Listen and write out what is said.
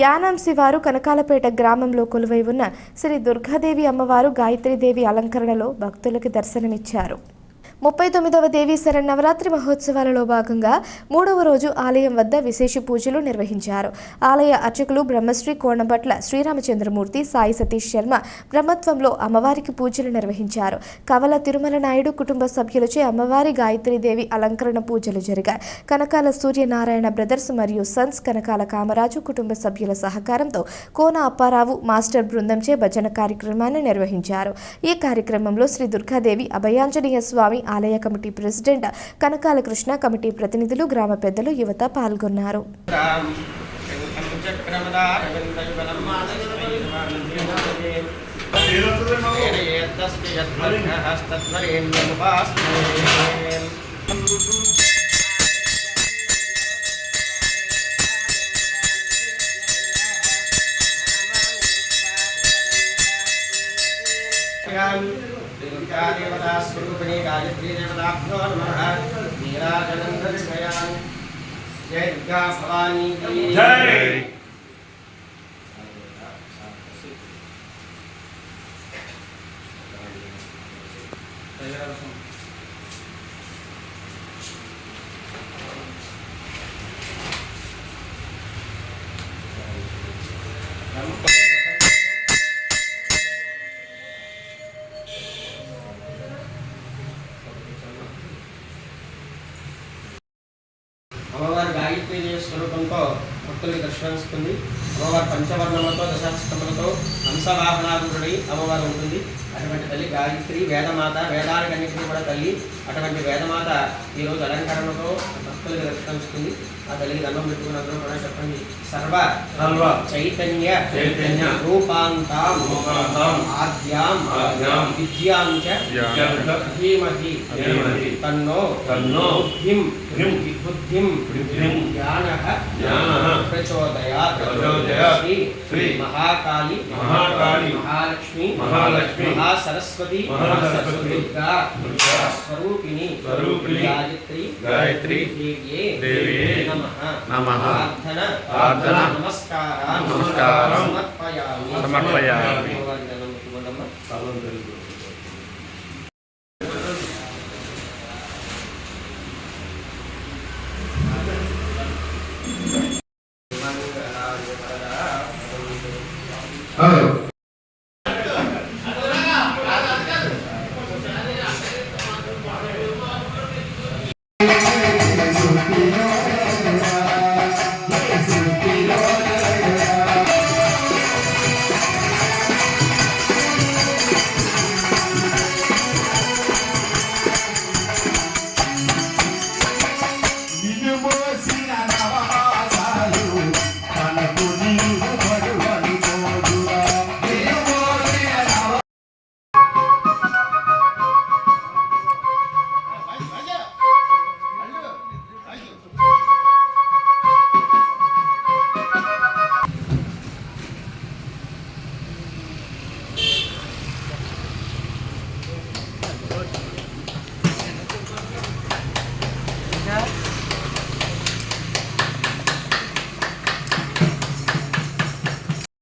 యానాంసి వారు కనకాలపేట గ్రామంలో కొలువై ఉన్న శ్రీ దుర్గాదేవి అమ్మవారు గాయత్రీదేవి అలంకరణలో భక్తులకు దర్శనమిచ్చారు. 39వ దేవీ శరన్నవరాత్రి మహోత్సవాలలో భాగంగా 3వ రోజు ఆలయం వద్ద విశేష పూజలు నిర్వహించారు. ఆలయ అర్చకులు బ్రహ్మశ్రీ కోణభట్ల శ్రీరామచంద్రమూర్తి, సాయి సతీష్ శర్మ బ్రహ్మత్వంలో అమ్మవారికి పూజలు నిర్వహించారు. కవల తిరుమల నాయుడు కుటుంబ సభ్యులచే అమ్మవారి గాయత్రీదేవి అలంకరణ పూజలు జరిగాయి. కనకాల సూర్యనారాయణ బ్రదర్స్ మరియు సన్స్, కనకాల కామరాజు కుటుంబ సభ్యుల సహకారంతో కోన అప్పారావు మాస్టర్ బృందంచే భజన కార్యక్రమాన్ని నిర్వహించారు. ఈ కార్యక్రమంలో శ్రీ దుర్గాదేవి అభయాంజనేయ స్వామి ఆలయ committee president Kanakala Krishna, committee ప్రతినిధులు, గ్రామ పెద్దలు, యువత పాల్గొన్నారు. देवता स्वरूपिणी गायत्री देवताभ्यो नमः। नीराजनन्दविषयान् जय दुर्गा भवानी की जय। అమ్మవారి గాయత్రీదేవి స్వరూపంతో భక్తులకి దర్శనమిస్తుంది. అమ్మవారి పంచవర్ణములతో దశాష్టములతో హంసవాహనారూఢుడై అమ్మవారు ఉంటుంది. అటువంటి తల్లి గాయత్రి వేదమాత, వేదానికి అన్నింటినీ కూడా తల్లి. అటువంటి వేదమాత ఈరోజు అలంకరణతో భక్తులకి దర్శనమిస్తుంది. ఆ తల్లికి దండం పెట్టుకున్నప్పుడు కూడా చెప్పండి. సర్వ చైతన్య రూపాంతాం ఆద్యాం విద్యాం చ ధీమహి తన్నో బుద్ధిం జ్ఞానః ప్రచోదయాత్. శ్రీ మహాకాళి మహాలక్ష్మి మహాసరస్వతి దుర్గా స్వరూపిణి గాయత్రీ దేవ్యే నమః. ప్రార్థన నమస్కారం సమర్పయామి.